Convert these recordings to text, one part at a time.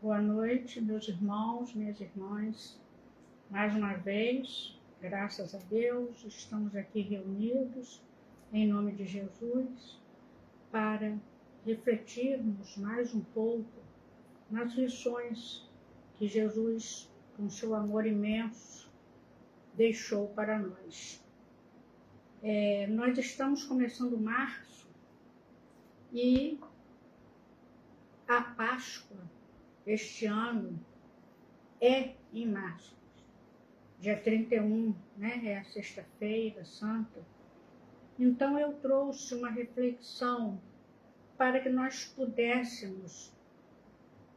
Boa noite, meus irmãos, minhas irmãs. Mais uma vez, graças a Deus, estamos aqui reunidos em nome de Jesus para refletirmos mais um pouco nas lições que Jesus, com seu amor imenso, deixou para nós. Nós estamos começando março e a Páscoa este ano é em março. Dia 31, né? É a sexta-feira santa. Então eu trouxe uma reflexão para que nós pudéssemos,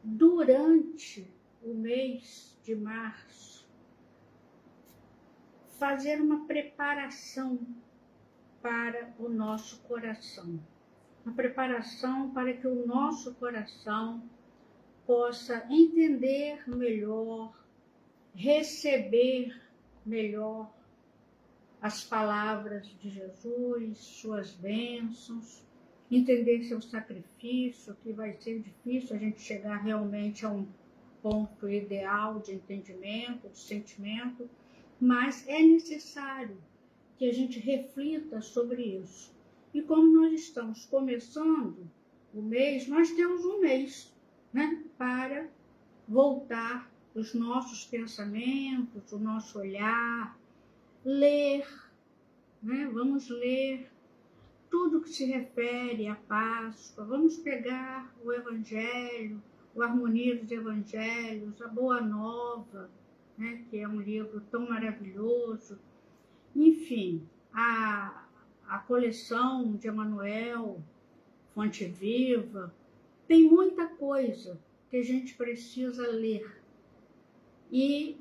durante o mês de março, fazer uma preparação para o nosso coração. Uma preparação para que o nosso coração possa entender melhor, receber melhor as palavras de Jesus, suas bênçãos, entender seu sacrifício, que vai ser difícil a gente chegar realmente a um ponto ideal de entendimento, de sentimento, mas é necessário que a gente reflita sobre isso. E como nós estamos começando o mês, nós temos um mês, né, para voltar os nossos pensamentos, o nosso olhar, ler, né? Vamos ler tudo que se refere à Páscoa, vamos pegar o Evangelho, o Harmonia dos Evangelhos, a Boa Nova, né? Que é um livro tão maravilhoso, enfim, a coleção de Emmanuel, Fonte Viva, tem muita coisa que a gente precisa ler. E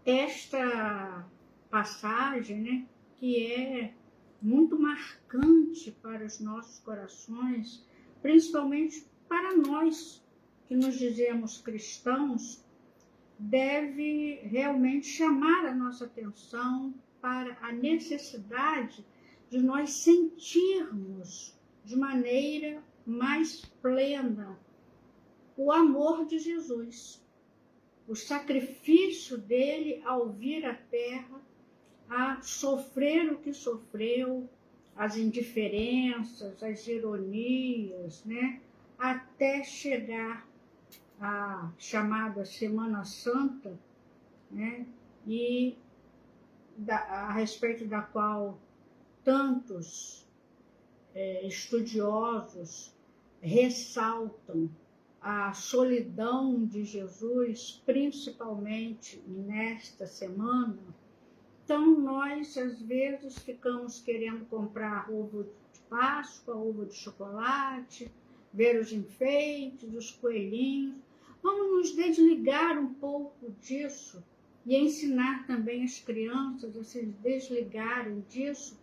esta passagem, né, que é muito marcante para os nossos corações, principalmente para nós que nos dizemos cristãos, deve realmente chamar a nossa atenção para a necessidade de nós sentirmos de maneira mais plena o amor de Jesus, o sacrifício dele ao vir à Terra, a sofrer o que sofreu, as indiferenças, as ironias, né? Até chegar à chamada Semana Santa, né? E a respeito da qual tantos estudiosos ressaltam a solidão de Jesus, principalmente nesta semana. Então, nós, às vezes, ficamos querendo comprar ovo de Páscoa, ovo de chocolate, ver os enfeites, os coelhinhos. Vamos nos desligar um pouco disso e ensinar também as crianças a se desligarem disso,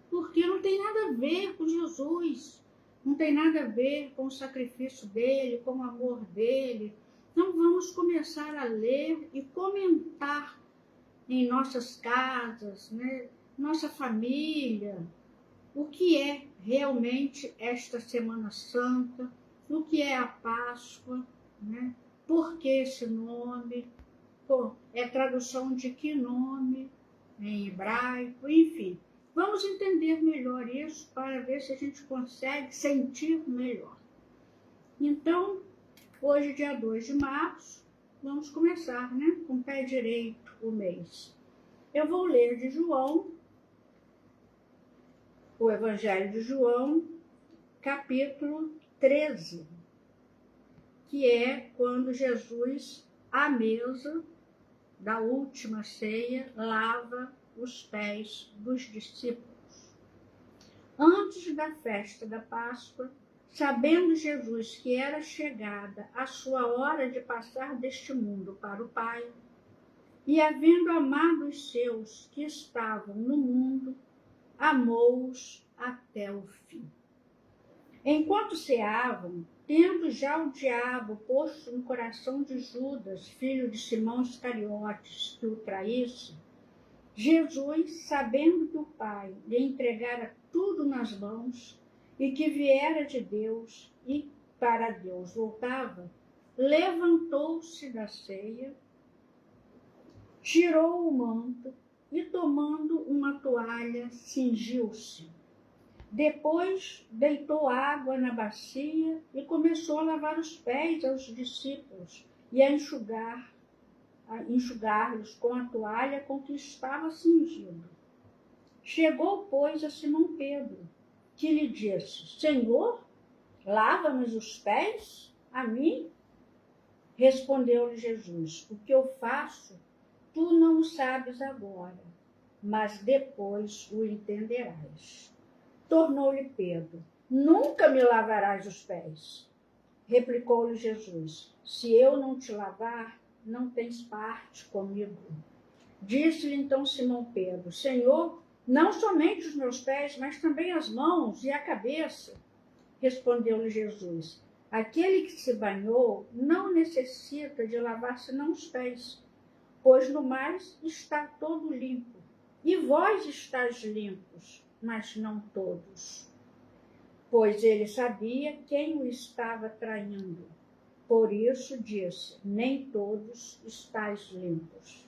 porque não tem nada a ver com Jesus, não tem nada a ver com o sacrifício dele, com o amor dele. Então vamos começar a ler e comentar em nossas casas, né, nossa família, o que é realmente esta Semana Santa, o que é a Páscoa, né, por que esse nome, é tradução de que nome em hebraico, enfim. Vamos entender melhor isso para ver se a gente consegue sentir melhor. Então, hoje, dia 2 de março, vamos começar, né, com o pé direito o mês. Eu vou ler de João, o Evangelho de João, capítulo 13, que é quando Jesus, à mesa da última ceia, lava os pés dos discípulos. Antes da festa da Páscoa, sabendo Jesus que era chegada a sua hora de passar deste mundo para o Pai, e havendo amado os seus que estavam no mundo, amou-os até o fim. Enquanto ceavam, tendo já o diabo posto no coração de Judas, filho de Simão Iscariotes, que o traísse, Jesus, sabendo que o Pai lhe entregara tudo nas mãos e que viera de Deus e para Deus voltava, levantou-se da ceia, tirou o manto e, tomando uma toalha, cingiu-se. Depois deitou água na bacia e começou a lavar os pés aos discípulos e a enxugar-los com a toalha com que estava cingido. Chegou, pois, a Simão Pedro, que lhe disse: Senhor, lava-nos os pés a mim? Respondeu-lhe Jesus: O que eu faço, tu não o sabes agora, mas depois o entenderás. Tornou-lhe Pedro: Nunca me lavarás os pés. Replicou-lhe Jesus: Se eu não te lavar, não tens parte comigo. Disse-lhe então Simão Pedro: Senhor, não somente os meus pés, mas também as mãos e a cabeça. Respondeu-lhe Jesus: Aquele que se banhou não necessita de lavar senão os pés, pois no mais está todo limpo. E vós estáis limpos, mas não todos. Pois ele sabia quem o estava traindo. Por isso disse: Nem todos estáis limpos.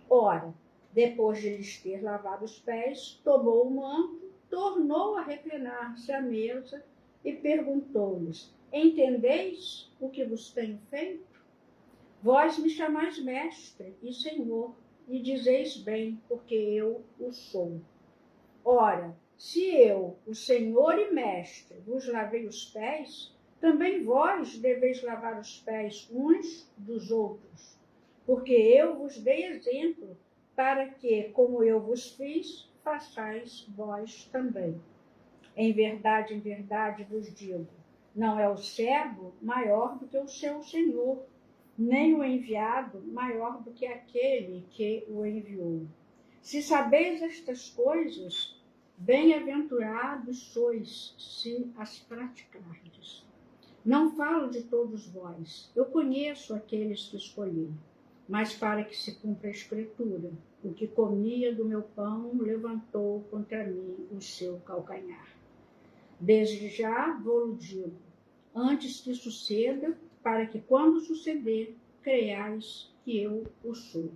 Ora, depois de lhes ter lavado os pés, tomou o manto, tornou a reclinar-se à mesa e perguntou-lhes: Entendeis o que vos tenho feito? Vós me chamais mestre e senhor, e dizeis bem, porque eu o sou. Ora, se eu, o senhor e mestre, vos lavei os pés, também vós deveis lavar os pés uns dos outros, porque eu vos dei exemplo, para que, como eu vos fiz, façais vós também. Em verdade vos digo, não é o servo maior do que o seu senhor, nem o enviado maior do que aquele que o enviou. Se sabeis estas coisas, bem-aventurados sois se as praticardes. Não falo de todos vós, eu conheço aqueles que escolhi, mas para que se cumpra a Escritura, o que comia do meu pão levantou contra mim o seu calcanhar. Desde já vou-lo digo, antes que suceda, para que quando suceder, creiais que eu o sou.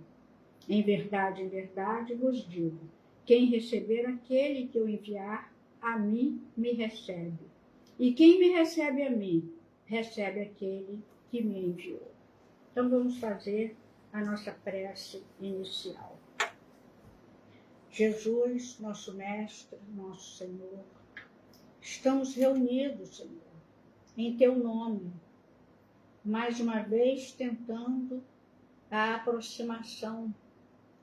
Em verdade vos digo, quem receber aquele que eu enviar, a mim me recebe. E quem me recebe a mim, recebe aquele que me enviou. Então vamos fazer a nossa prece inicial. Jesus, nosso Mestre, nosso Senhor, estamos reunidos, Senhor, em Teu nome, mais uma vez tentando a aproximação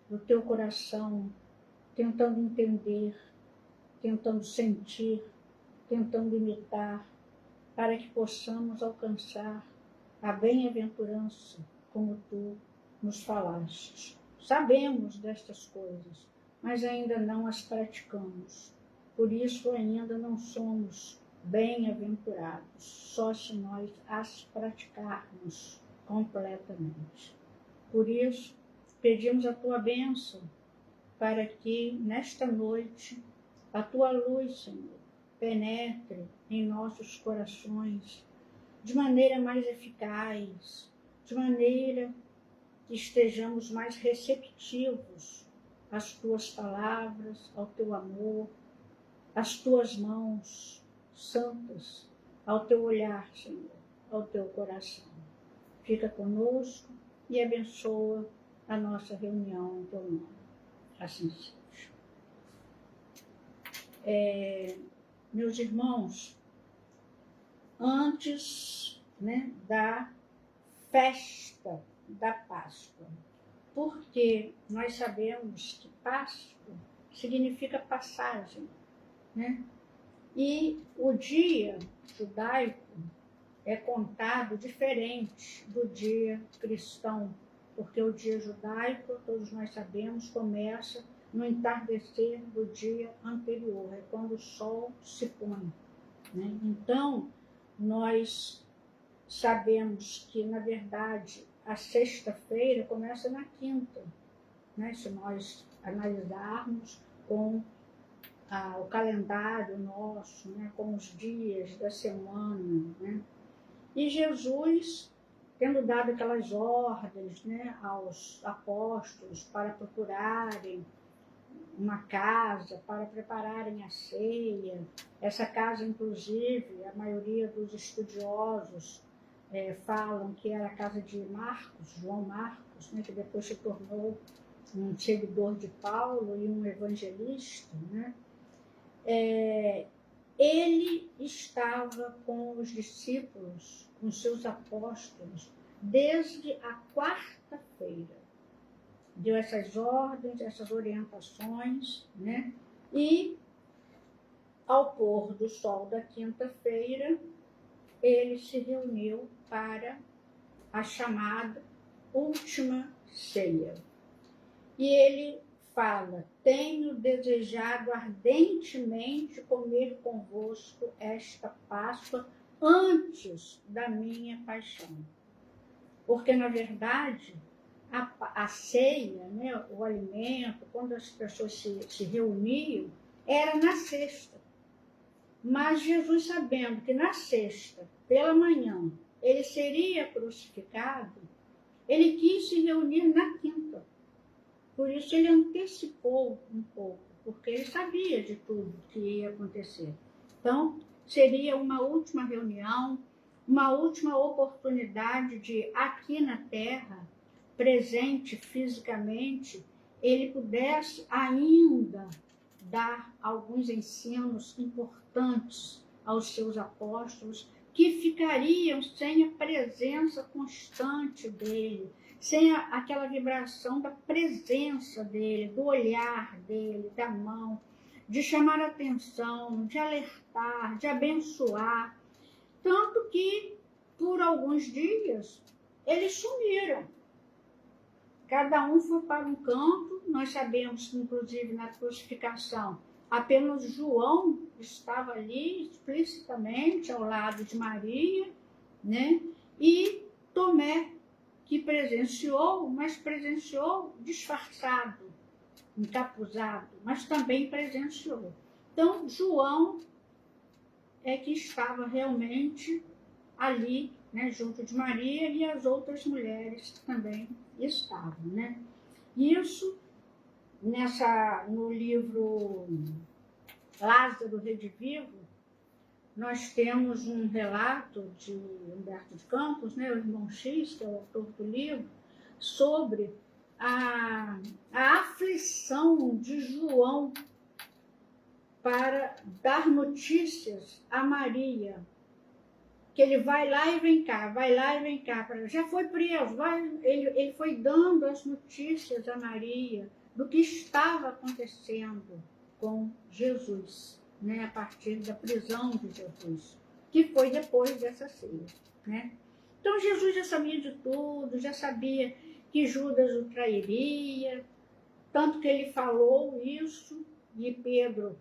do Teu coração, tentando entender, tentando sentir, tentando imitar, para que possamos alcançar a bem-aventurança como Tu nos falaste. Sabemos destas coisas, mas ainda não as praticamos. Por isso ainda não somos bem-aventurados, só se nós as praticarmos completamente. Por isso, pedimos a Tua bênção, para que nesta noite a Tua luz, Senhor, penetre em nossos corações de maneira mais eficaz, de maneira que estejamos mais receptivos às Tuas palavras, ao Teu amor, às Tuas mãos santas, ao Teu olhar, Senhor, ao Teu coração. Fica conosco e abençoa a nossa reunião em Teu nome. Assim seja. Meus irmãos, antes da festa da Páscoa, porque nós sabemos que Páscoa significa passagem, E o dia judaico é contado diferente do dia cristão, porque o dia judaico, todos nós sabemos, começa no entardecer do dia anterior, é quando o sol se põe. Então, nós sabemos que, na verdade, a sexta-feira começa na quinta, se nós analisarmos com o calendário nosso, com os dias da semana. E Jesus tendo dado aquelas ordens, né, aos apóstolos para procurarem uma casa, para prepararem a ceia. Essa casa, inclusive, a maioria dos estudiosos falam que era a casa de Marcos, João Marcos, né, que depois se tornou um seguidor de Paulo e um evangelista, né? Ele estava com os discípulos, com seus apóstolos, desde a quarta-feira. Deu essas ordens, essas orientações, né? E, ao pôr do sol da quinta-feira, ele se reuniu para a chamada última ceia. E ele fala: tenho desejado ardentemente comer convosco esta Páscoa antes da minha paixão. Porque, na verdade, a ceia, né, o alimento, quando as pessoas se reuniam, era na sexta. Mas Jesus, sabendo que na sexta, pela manhã, ele seria crucificado, ele quis se reunir na quinta. Por isso ele antecipou um pouco, porque ele sabia de tudo que ia acontecer. Então, seria uma última reunião, uma última oportunidade de, aqui na Terra, presente fisicamente, ele pudesse ainda dar alguns ensinos importantes aos seus apóstolos, que ficariam sem a presença constante dele, sem aquela vibração da presença dele, do olhar dele, da mão, de chamar a atenção, de alertar, de abençoar. Tanto que, por alguns dias, eles sumiram. Cada um foi para um canto. Nós sabemos que, inclusive, na crucificação, apenas João estava ali explicitamente ao lado de Maria, né? E Tomé, que presenciou, mas presenciou disfarçado, encapuzado, mas também presenciou. Então, João é que estava realmente ali, né, junto de Maria, e as outras mulheres também estavam, né? Isso, no livro Lázaro Redivivo, nós temos um relato de Humberto de Campos, né, o irmão X, que é o autor do livro, sobre a aflição de João para dar notícias a Maria, que ele vai lá e vem cá, vai lá e vem cá, já foi preso, ele foi dando as notícias a Maria do que estava acontecendo com Jesus, né, a partir da prisão de Jesus, que foi depois dessa ceia, né? Então Jesus já sabia de tudo, já sabia que Judas o trairia, tanto que ele falou isso, e Pedro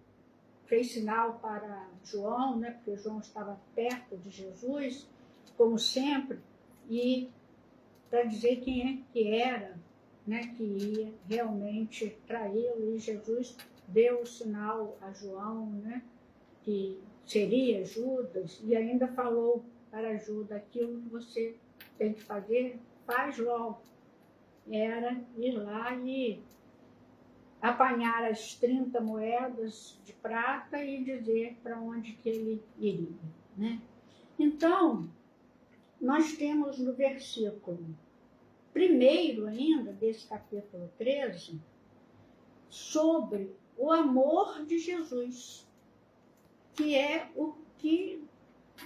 fez sinal para João, né, porque João estava perto de Jesus, como sempre, e para dizer quem é que era, né, que ia realmente traí-lo, e Jesus deu o sinal a João, né, que seria Judas, e ainda falou para Judas: aquilo que você tem que fazer, faz logo. Era ir lá e apanhar as 30 moedas de prata e dizer para onde que ele iria, né? Então, nós temos no versículo 1º ainda, desse capítulo 13, sobre o amor de Jesus, que é o que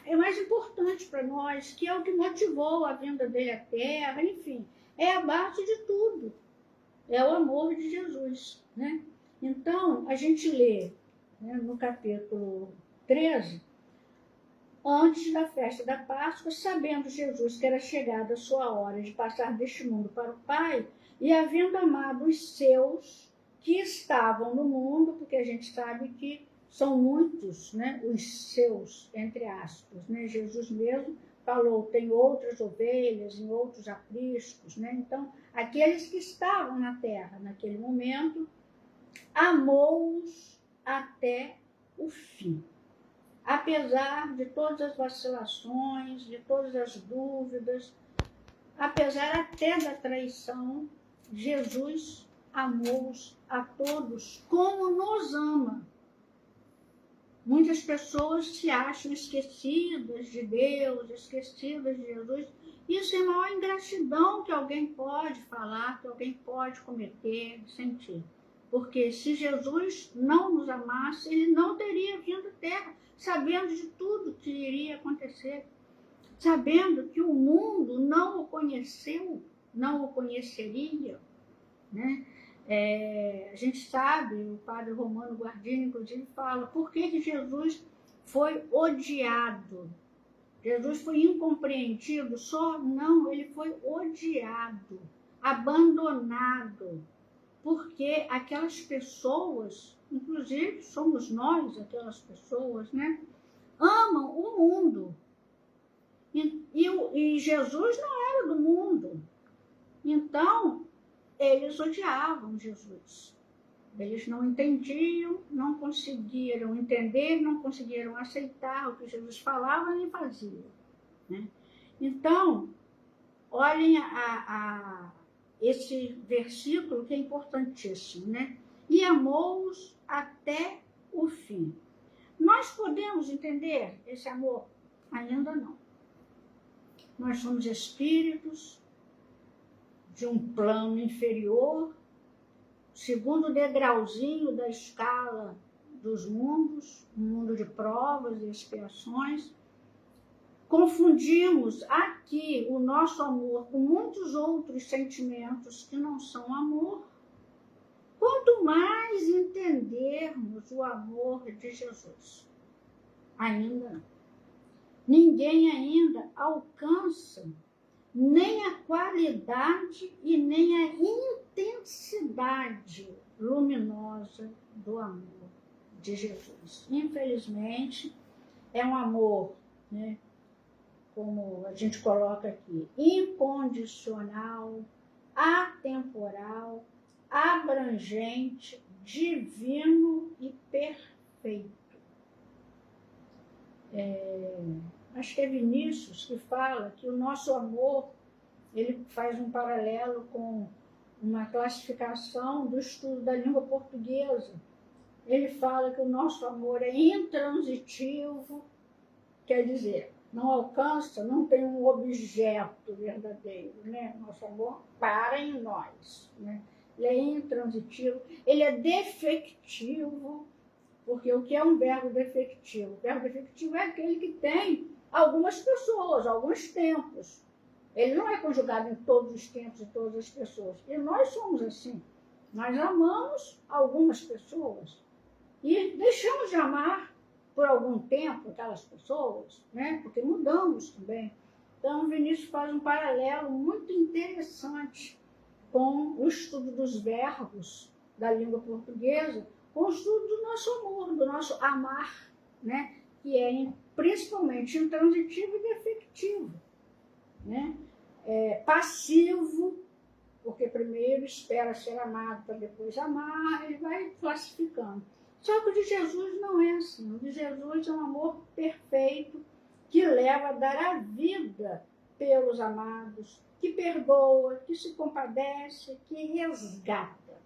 é mais importante para nós, que é o que motivou a vinda dele à Terra, enfim, é a base de tudo. É o amor de Jesus, né? Então, a gente lê, né, no capítulo 13, antes da festa da Páscoa, sabendo Jesus que era chegada a sua hora de passar deste mundo para o Pai, e havendo amado os seus que estavam no mundo, porque a gente sabe que são muitos, né, os seus, entre aspas, né? Jesus mesmo falou: tem outras ovelhas em outros apriscos, né? Então, aqueles que estavam na terra naquele momento, amou-os até o fim. Apesar de todas as vacilações, de todas as dúvidas, apesar até da traição, Jesus amou-os a todos como nos ama. Muitas pessoas se acham esquecidas de Deus, esquecidas de Jesus. Isso é a maior ingratidão que alguém pode falar, que alguém pode cometer, sentir. Porque se Jesus não nos amasse, ele não teria vindo à Terra, sabendo de tudo que iria acontecer, sabendo que o mundo não o conheceu, não o conheceria, né? A gente sabe, o padre Romano Guardini, inclusive, fala por que Jesus foi odiado. Jesus foi incompreendido, só não, ele foi odiado, abandonado, porque aquelas pessoas, inclusive somos nós aquelas pessoas, né? Amam o mundo. E Jesus não era do mundo. Então, eles odiavam Jesus. Eles não entendiam, não conseguiram entender, não conseguiram aceitar o que Jesus falava nem fazia, né? Então, olhem esse versículo que é importantíssimo, né? E amou-os até o fim. Nós podemos entender esse amor? Ainda não. Nós somos espíritos de um plano inferior, segundo degrauzinho da escala dos mundos, um mundo de provas e expiações. Confundimos aqui o nosso amor com muitos outros sentimentos que não são amor. Quanto mais entendermos o amor de Jesus, ainda não. Ninguém ainda alcança nem a qualidade e nem a intensidade luminosa do amor de Jesus. Infelizmente, é um amor, né, como a gente coloca aqui, incondicional, atemporal, abrangente, divino e perfeito. Acho que é Vinícius que fala que o nosso amor, ele faz um paralelo com uma classificação do estudo da língua portuguesa. Ele fala que o nosso amor é intransitivo, quer dizer, não alcança, não tem um objeto verdadeiro, né? Nosso amor para em nós, né? Ele é intransitivo, ele é defectivo, porque o que é um verbo defectivo? O verbo defectivo é aquele que tem algumas pessoas, alguns tempos. Ele não é conjugado em todos os tempos e todas as pessoas. E nós somos assim. Nós amamos algumas pessoas e deixamos de amar por algum tempo aquelas pessoas, né? Porque mudamos também. Então, o Vinícius faz um paralelo muito interessante com o estudo dos verbos da língua portuguesa, com o estudo do nosso amor, do nosso amar, né? Que é principalmente intransitivo e defectivo, né? Passivo, porque primeiro espera ser amado para depois amar, ele vai classificando. Só que o de Jesus não é assim. O de Jesus é um amor perfeito que leva a dar a vida pelos amados, que perdoa, que se compadece, que resgata.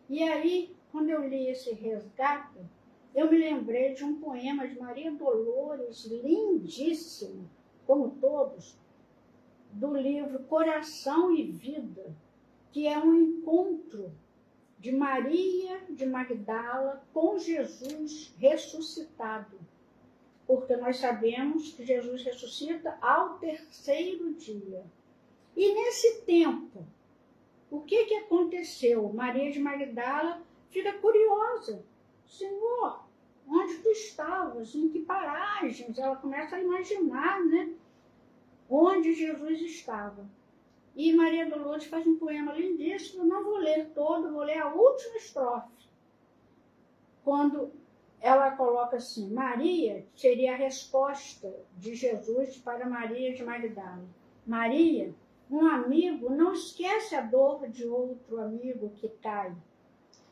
E aí, quando eu li esse resgate, eu me lembrei de um poema de Maria Dolores, lindíssimo, como todos, do livro Coração e Vida, que é um encontro de Maria de Magdala com Jesus ressuscitado. Porque nós sabemos que Jesus ressuscita ao terceiro dia. E nesse tempo, o que aconteceu? Maria de Magdala fica curiosa. Senhor, onde tu estavas? Em que paragens? Ela começa a imaginar, né? Onde Jesus estava. E Maria Dolores faz um poema lindíssimo, eu não vou ler todo, vou ler a última estrofe. Quando ela coloca assim, Maria seria a resposta de Jesus para Maria de Magdala. Maria, um amigo não esquece a dor de outro amigo que cai.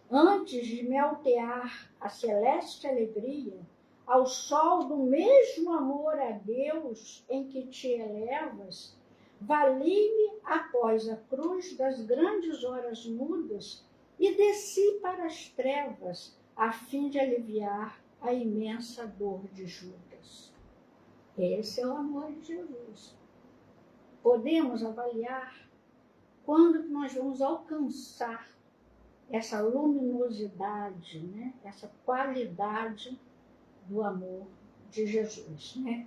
Antes de me altear a celeste alegria, ao sol do mesmo amor a Deus em que te elevas, vali-me após a cruz das grandes horas mudas e desci para as trevas, a fim de aliviar a imensa dor de Judas. Esse é o amor de Jesus. Podemos avaliar quando nós vamos alcançar essa luminosidade, né? Essa qualidade do amor de Jesus, né?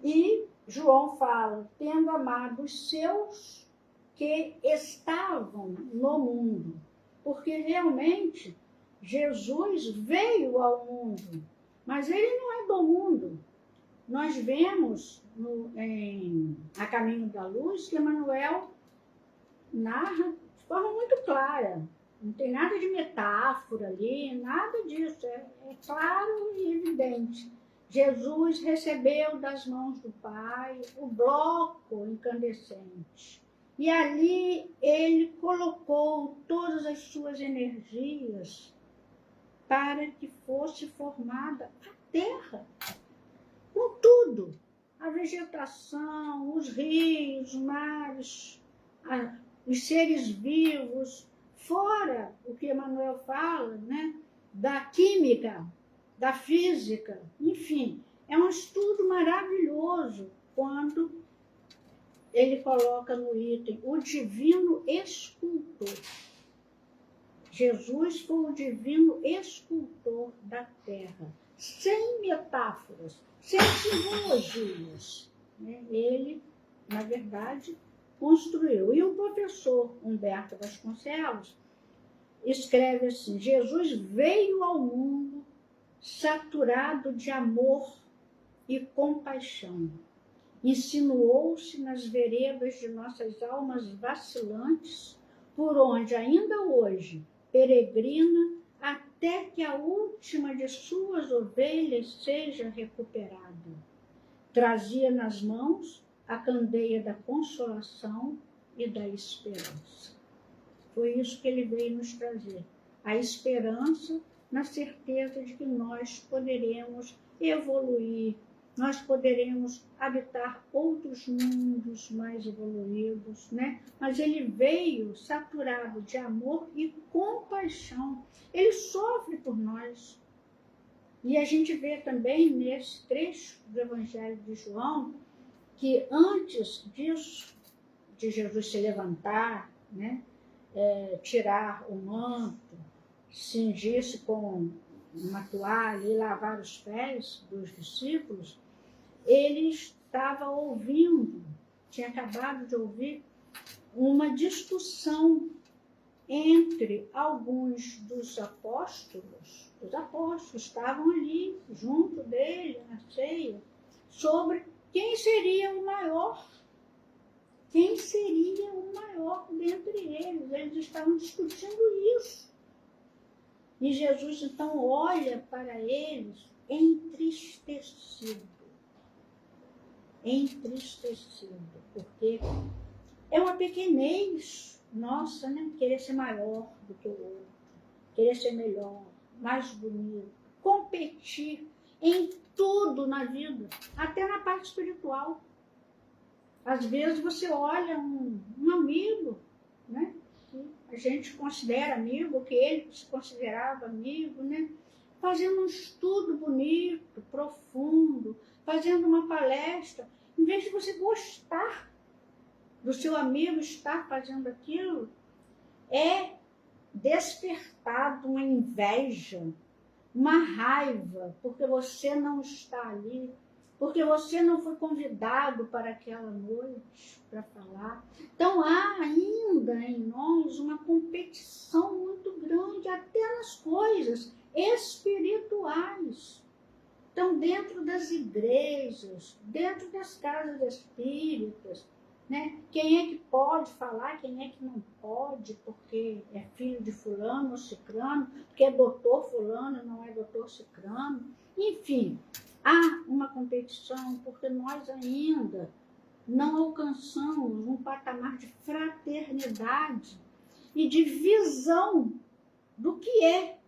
E João fala, tendo amado os seus que estavam no mundo, porque realmente Jesus veio ao mundo, mas ele não é do mundo. Nós vemos em A Caminho da Luz que Emmanuel narra de forma muito clara. Não tem nada de metáfora ali, nada disso. É claro e evidente. Jesus recebeu das mãos do Pai o bloco incandescente. E ali ele colocou todas as suas energias para que fosse formada a terra. Com tudo. A vegetação, os rios, os mares, os seres vivos, fora o que Emmanuel fala, né, da química, da física, enfim, é um estudo maravilhoso quando ele coloca no item o divino escultor. Jesus foi o divino escultor da terra, sem metáforas, sem simbologias. Ele, na verdade, construiu. E o professor Humberto Vasconcelos escreve assim: Jesus veio ao mundo saturado de amor e compaixão. Insinuou-se nas veredas de nossas almas vacilantes, por onde ainda hoje peregrina até que a última de suas ovelhas seja recuperada. Trazia nas mãos a candeia da consolação e da esperança. Foi isso que ele veio nos trazer. A esperança na certeza de que nós poderemos evoluir, nós poderemos habitar outros mundos mais evoluídos, né? Mas ele veio saturado de amor e compaixão. Ele sofre por nós. E a gente vê também nesse trecho do Evangelho de João que antes disso, de Jesus se levantar, né? Tirar o manto, cingir-se com uma toalha e lavar os pés dos discípulos, ele estava ouvindo, tinha acabado de ouvir uma discussão entre alguns dos apóstolos. Os apóstolos estavam ali, junto dele, na ceia, sobre quem seria o maior. Quem seria o maior dentre eles? Eles estavam discutindo isso. E Jesus, então, olha para eles entristecido. Entristecido, porque é uma pequenez nossa, né? Querer ser maior do que o outro, querer ser melhor, mais bonito, competir em tudo na vida, até na parte espiritual. Às vezes você olha um amigo, né? Que a gente considera amigo, que ele se considerava amigo, né? Fazendo um estudo bonito, profundo, fazendo uma palestra, em vez de você gostar do seu amigo estar fazendo aquilo, é despertado uma inveja, uma raiva, porque você não está ali, porque você não foi convidado para aquela noite para falar. Então há ainda em nós uma competição muito grande, até nas coisas espirituais. Então, dentro das igrejas, dentro das casas espíritas, né? Quem é que pode falar, quem é que não pode, porque é filho de fulano ou cicrano, porque é doutor fulano, não é doutor cicrano. Enfim, há uma competição porque nós ainda não alcançamos um patamar de fraternidade e de visão do que é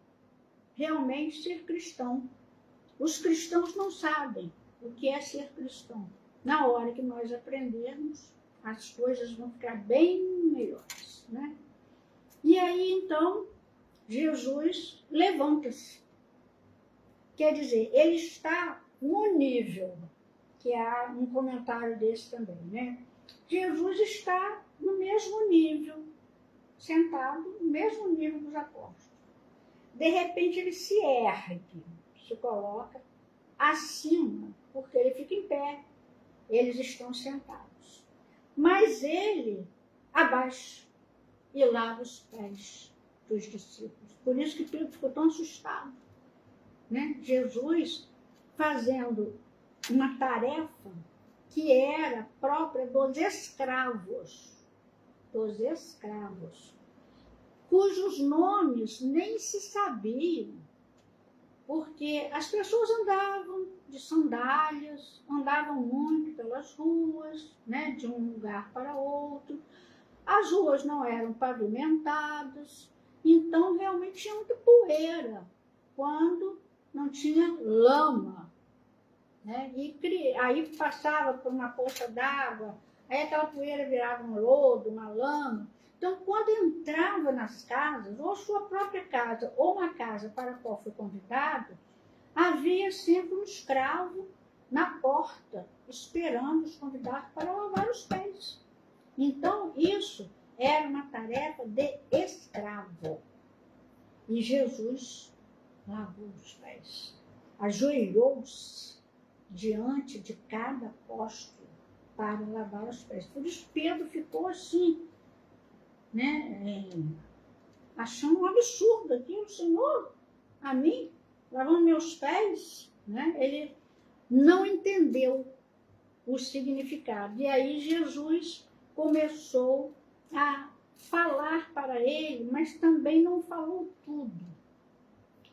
realmente ser cristão. Os cristãos não sabem o que é ser cristão. Na hora que nós aprendermos, as coisas vão ficar bem melhores, né? E aí, então, Jesus levanta-se. Quer dizer, ele está no nível, que há um comentário desse também, né? Jesus está no mesmo nível, sentado no mesmo nível dos apóstolos. De repente ele se ergue, se coloca acima, porque ele fica em pé, eles estão sentados. Mas ele abaixa e lava os pés dos discípulos. Por isso que Pedro ficou tão assustado, né? Jesus fazendo uma tarefa que era própria dos escravos, cujos nomes nem se sabiam, porque as pessoas andavam de sandálias, andavam muito pelas ruas, né, de um lugar para outro. As ruas não eram pavimentadas, então realmente tinha muita poeira, quando não tinha lama, né? E aí passava por uma poça d'água, aí aquela poeira virava um lodo, uma lama. Então, quando entrava nas casas, ou sua própria casa, ou uma casa para a qual foi convidado, havia sempre um escravo na porta, esperando os convidados para lavar os pés. Então, isso era uma tarefa de escravo. E Jesus lavou os pés, ajoelhou-se diante de cada apóstolo para lavar os pés. Por isso Pedro ficou assim, né, achando um absurdo aquilo, Senhor, a mim, lavando meus pés, né? Ele não entendeu o significado. E aí Jesus começou a falar para ele, mas também não falou tudo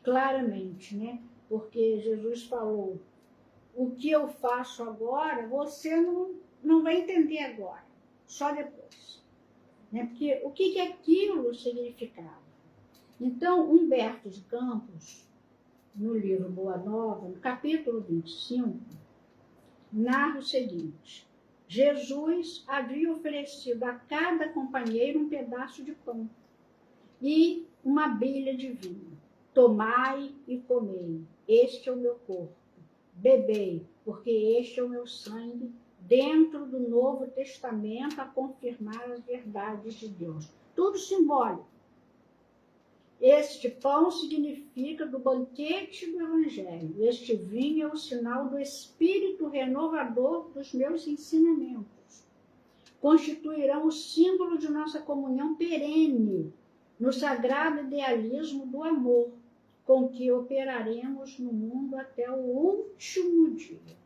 claramente, né? Porque Jesus falou: o que eu faço agora, você não vai entender agora, só depois. Né? Porque o que aquilo significava? Então, Humberto de Campos, no livro Boa Nova, no capítulo 25, narra o seguinte: Jesus havia oferecido a cada companheiro um pedaço de pão e uma bilha de vinho. Tomai e comei, este é o meu corpo. Bebei, porque este é o meu sangue, dentro do Novo Testamento, a confirmar as verdades de Deus. Tudo simbólico. Este pão significa do banquete do Evangelho. Este vinho é o sinal do Espírito renovador dos meus ensinamentos. Constituirão o símbolo de nossa comunhão perene no sagrado idealismo do amor, com que operaremos no mundo até o último dia.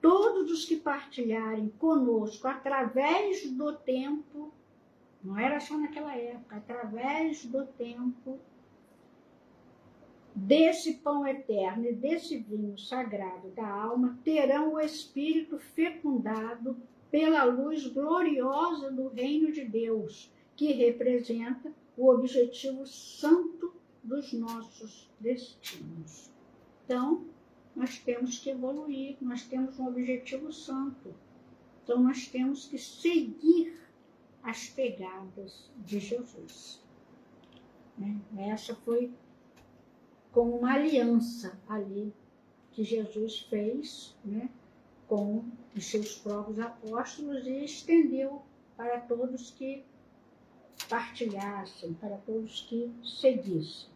Todos os que partilharem conosco através do tempo, não era só naquela época, através do tempo, desse pão eterno e desse vinho sagrado da alma, terão o espírito fecundado pela luz gloriosa do reino de Deus, que representa o objetivo santo dos nossos destinos. Então, nós temos que evoluir, nós temos um objetivo santo. Então, nós temos que seguir as pegadas de Jesus. Essa foi como uma aliança ali que Jesus fez, né, com os seus próprios apóstolos e estendeu para todos que partilhassem, para todos que seguissem.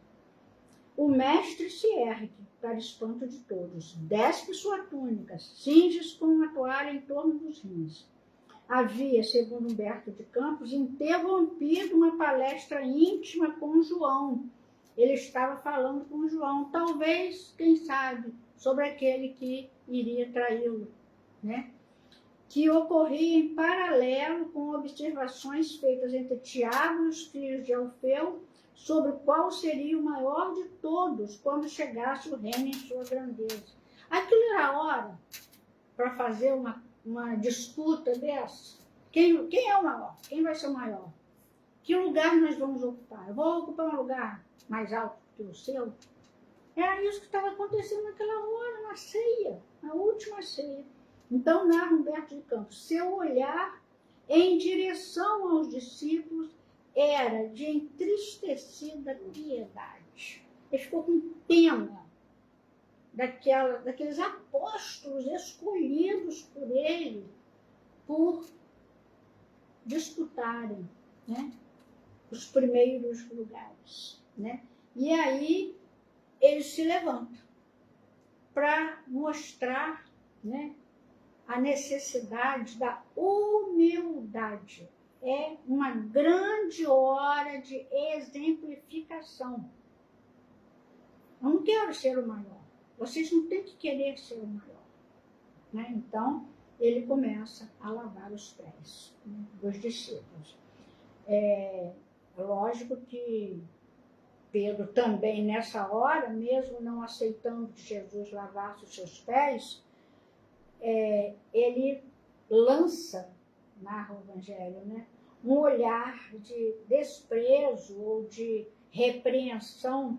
O mestre se ergue para espanto de todos, despe sua túnica, cinge-se com uma toalha em torno dos rins. Havia, segundo Humberto de Campos, interrompido uma palestra íntima com João. Ele estava falando com João, talvez, quem sabe, sobre aquele que iria traí-lo, né? Que ocorria em paralelo com observações feitas entre Tiago e os filhos de Alfeu, sobre qual seria o maior de todos quando chegasse o reino em sua grandeza. Aquilo era hora para fazer uma disputa dessa. Quem é o maior? Quem vai ser o maior? Que lugar nós vamos ocupar? Eu vou ocupar um lugar mais alto que o seu? Era isso que estava acontecendo naquela hora, na ceia, na última ceia. Então, narra Humberto de Campos, seu olhar em direção aos discípulos era de entristecida piedade. Ele ficou com pena daqueles apóstolos escolhidos por ele por disputarem, né, os primeiros lugares, né? E aí ele se levanta para mostrar, né, a necessidade da humildade. É uma grande hora de exemplificação. Eu não quero ser o maior. Vocês não têm que querer ser o maior, né? Então, ele começa a lavar os pés, né, dos discípulos. É lógico que Pedro também, nessa hora, mesmo não aceitando que Jesus lavasse os seus pés, ele lança, narra o Evangelho, né, um olhar de desprezo ou de repreensão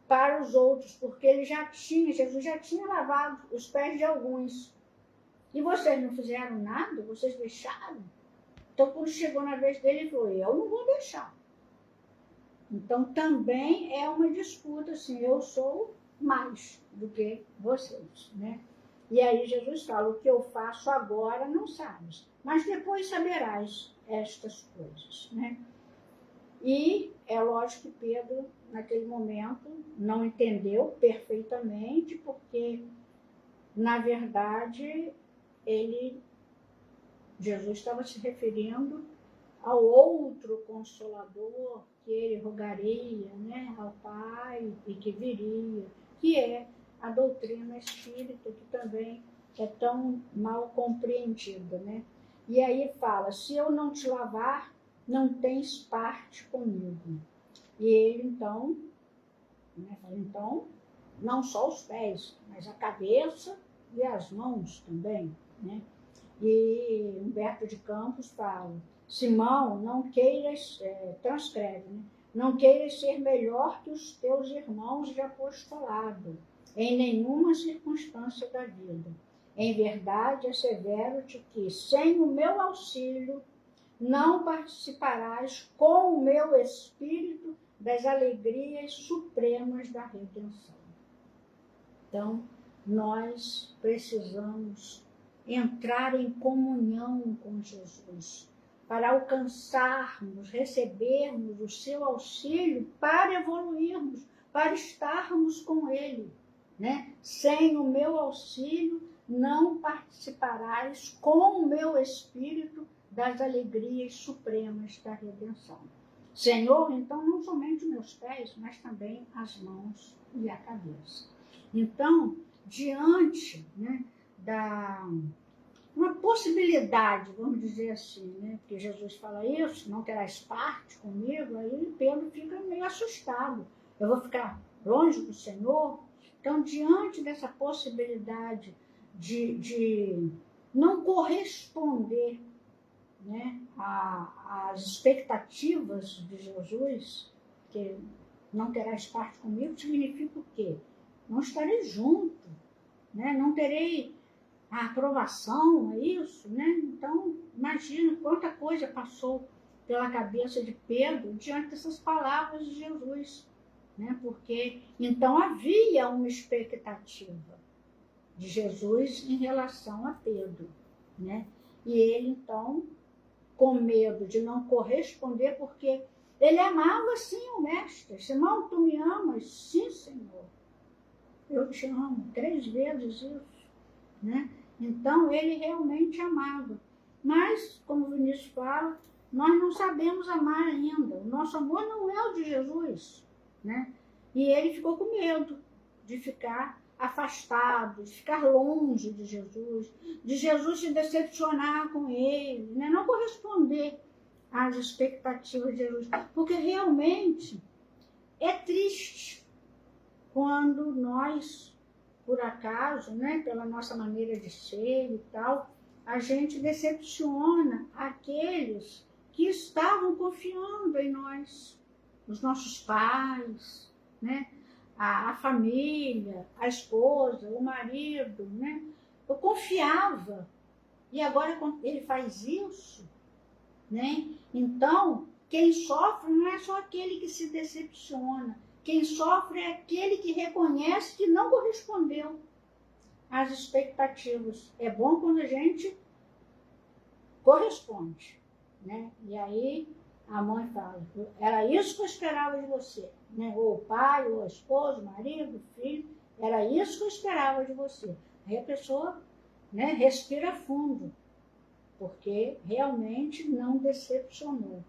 para os outros, porque Jesus já tinha lavado os pés de alguns. E vocês não fizeram nada? Vocês deixaram? Então, quando chegou na vez dele, ele falou, eu não vou deixar. Então, também é uma disputa, assim, eu sou mais do que vocês, né? E aí Jesus fala, o que eu faço agora não sabes, mas depois saberás estas coisas, né? E é lógico que Pedro, naquele momento, não entendeu perfeitamente, porque, na verdade, Jesus estava se referindo ao outro Consolador que ele rogaria, né, ao Pai e que viria, que é a doutrina espírita, que também é tão mal compreendida, né? E aí fala, se eu não te lavar, não tens parte comigo. E ele então, né, fala, então, não só os pés, mas a cabeça e as mãos também, né? E Humberto de Campos fala, Simão, não queiras, transcreve, né? Não queiras ser melhor que os teus irmãos de apostolado, em nenhuma circunstância da vida. Em verdade, assevero-te que, sem o meu auxílio, não participarás com o meu espírito das alegrias supremas da redenção. Então, nós precisamos entrar em comunhão com Jesus, para alcançarmos, recebermos o seu auxílio para evoluirmos, para estarmos com ele, né? Sem o meu auxílio, não participarás com o meu espírito das alegrias supremas da redenção. Senhor, então, não somente meus pés, mas também as mãos e a cabeça. Então, diante, né, uma possibilidade, vamos dizer assim, né? Porque Jesus fala isso, não terás parte comigo, aí Pedro fica meio assustado. Eu vou ficar longe do Senhor? Então, diante dessa possibilidade de não corresponder, né, às expectativas de Jesus, que não terás parte comigo, significa o quê? Não estarei junto, né? Não terei a aprovação, é isso, né? Então, imagina quanta coisa passou pela cabeça de Pedro diante dessas palavras de Jesus, né? Porque então havia uma expectativa de Jesus em relação a Pedro, né? E ele então, com medo de não corresponder, porque ele amava sim o mestre. Simão, tu me amas? Sim, Senhor. Eu te amo. 3 vezes isso, né? Então, ele realmente amava. Mas, como o Vinícius fala, nós não sabemos amar ainda. O nosso amor não é o de Jesus, né? E ele ficou com medo de ficar afastado, de ficar longe de Jesus se decepcionar com ele, né? Não corresponder às expectativas de Jesus. Porque realmente é triste quando nós, por acaso, né, pela nossa maneira de ser e tal, a gente decepciona aqueles que estavam confiando em nós, os nossos pais, né, a família, a esposa, o marido, né? Eu confiava. E agora, quando ele faz isso, né? Então, quem sofre não é só aquele que se decepciona. Quem sofre é aquele que reconhece que não correspondeu às expectativas. É bom quando a gente corresponde, né? E aí a mãe fala, era isso que eu esperava de você, né? Ou o pai, ou a esposa, o marido, o filho, era isso que eu esperava de você. Aí a pessoa, né, respira fundo, porque realmente não decepcionou.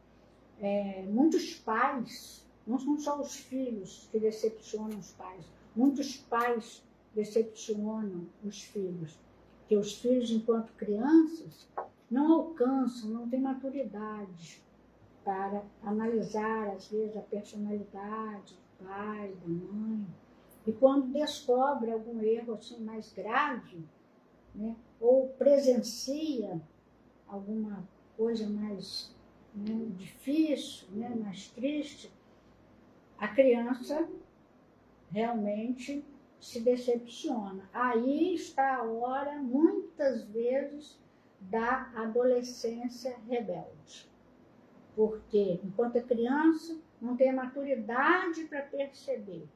Muitos pais, não são só os filhos que decepcionam os pais, muitos pais decepcionam os filhos, porque os filhos, enquanto crianças, não alcançam, não têm maturidade para analisar, às vezes, a personalidade do pai, da mãe. E quando descobre algum erro assim, mais grave, né, ou presencia alguma coisa mais, né, difícil, né, mais triste, a criança realmente se decepciona. Aí está a hora, muitas vezes, da adolescência rebelde. Porque, enquanto é criança, não tem a maturidade para perceber.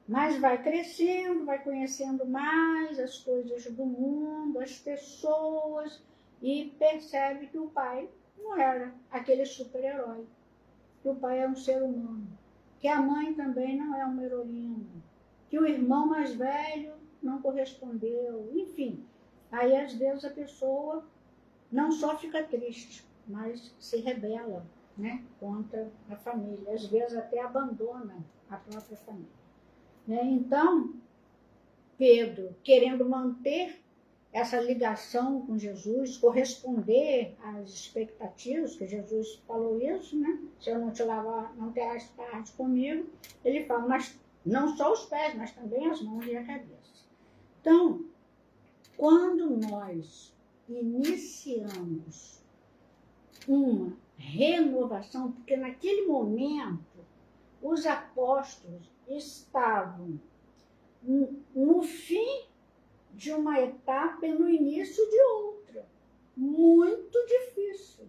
Mas vai crescendo, vai conhecendo mais as coisas do mundo, as pessoas, e percebe que o pai não era aquele super-herói, que o pai é um ser humano, que a mãe também não é uma heroína, que o irmão mais velho não correspondeu, enfim. Aí, às vezes, a pessoa não só fica triste, mas se rebela, né, contra a família. Às vezes até abandona a própria família. Né? Então, Pedro, querendo manter essa ligação com Jesus, corresponder às expectativas, que Jesus falou isso, né? Se eu não te lavar, não terás parte comigo. Ele fala, mas não só os pés, mas também as mãos e a cabeça. Então, quando nós iniciamos uma renovação, porque naquele momento os apóstolos estavam no fim de uma etapa e no início de outra. Muito difícil.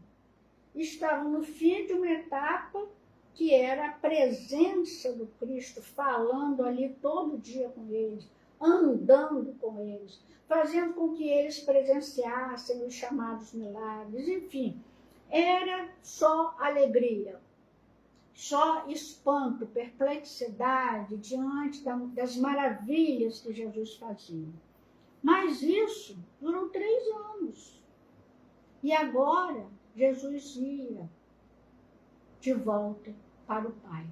Estavam no fim de uma etapa que era a presença do Cristo, falando ali todo dia com eles, andando com eles, fazendo com que eles presenciassem os chamados milagres, enfim. Era só alegria, só espanto, perplexidade diante das maravilhas que Jesus fazia. Mas isso durou 3 anos. E agora Jesus ia de volta para o Pai.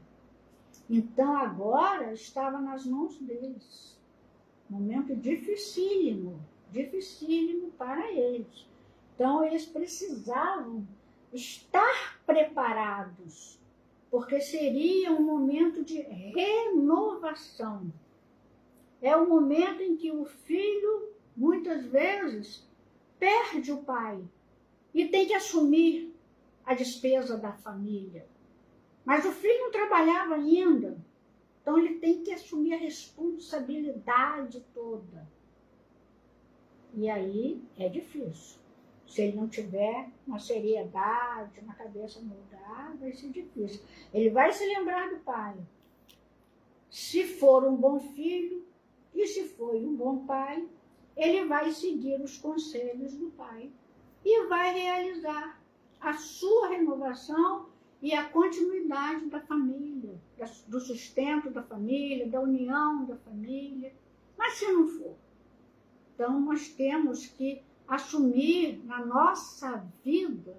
Então agora estava nas mãos deles. Momento dificílimo, dificílimo para eles. Então eles precisavam estar preparados, porque seria um momento de renovação. É o momento em que o filho, muitas vezes, perde o pai e tem que assumir a despesa da família. Mas o filho não trabalhava ainda, então ele tem que assumir a responsabilidade toda. E aí é difícil. Se ele não tiver uma seriedade, uma cabeça no lugar, vai ser difícil. Ele vai se lembrar do pai. Se for um bom filho, e se foi um bom pai, ele vai seguir os conselhos do pai e vai realizar a sua renovação e a continuidade da família, do sustento da família, da união da família. Mas se não for, então nós temos que assumir na nossa vida,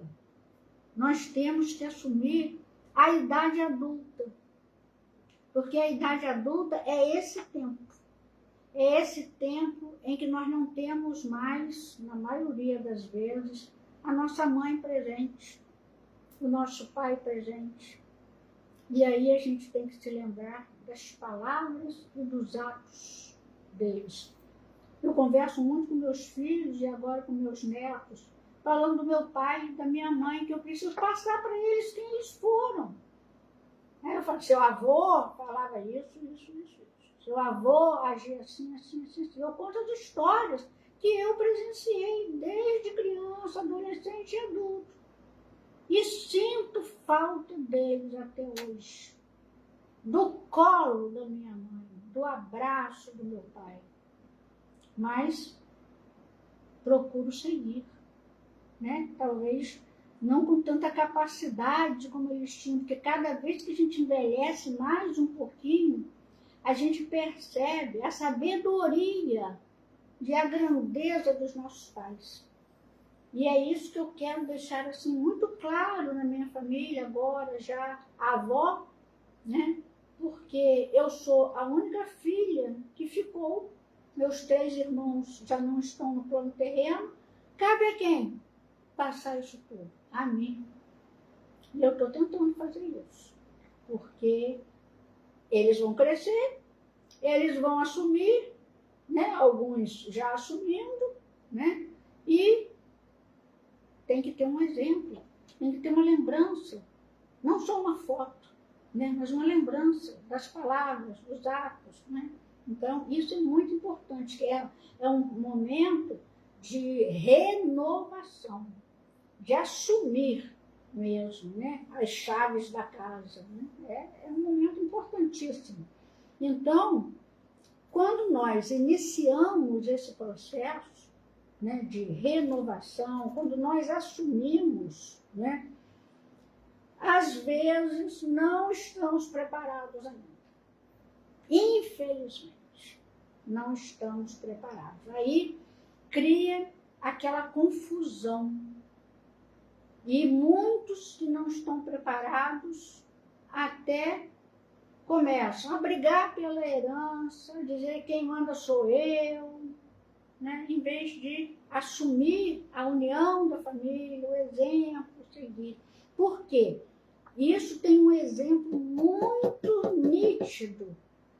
nós temos que assumir a idade adulta. Porque a idade adulta é esse tempo. É esse tempo em que nós não temos mais, na maioria das vezes, a nossa mãe presente, o nosso pai presente. E aí a gente tem que se lembrar das palavras e dos atos deles. Eu converso muito com meus filhos e agora com meus netos, falando do meu pai e da minha mãe, que eu preciso passar para eles quem eles foram. Aí eu falo, seu avô falava isso. Seu avô agia assim. Eu conto as histórias que eu presenciei desde criança, adolescente e adulto. falta deles até hoje. Do colo da minha mãe, do abraço do meu pai. Mas procuro seguir, né? Talvez não com tanta capacidade como eles tinham, porque cada vez que a gente envelhece mais um pouquinho, a gente percebe a sabedoria e a grandeza dos nossos pais. E é isso que eu quero deixar assim muito claro na minha família agora, já avó, né? Porque eu sou a única filha que ficou, meus 3 irmãos já não estão no plano terreno, cabe a quem passar isso tudo? A mim. E eu estou tentando fazer isso, porque eles vão crescer, eles vão assumir, né? Alguns já assumindo, né? E tem que ter um exemplo, tem que ter uma lembrança, não só uma foto, né? Mas uma lembrança das palavras, dos atos, né? Então, isso é muito importante, que é um momento de renovação, de assumir mesmo, né? As chaves da casa. Né? É um momento importantíssimo. Então, quando nós iniciamos esse processo, né, de renovação, quando nós assumimos, né, às vezes não estamos preparados ainda. Infelizmente, não estamos preparados. Aí cria aquela confusão. E muitos que não estão preparados até começam a brigar pela herança, dizer quem manda sou eu, né? Em vez de assumir a união da família, o exemplo, seguir. Por quê? Isso tem um exemplo muito nítido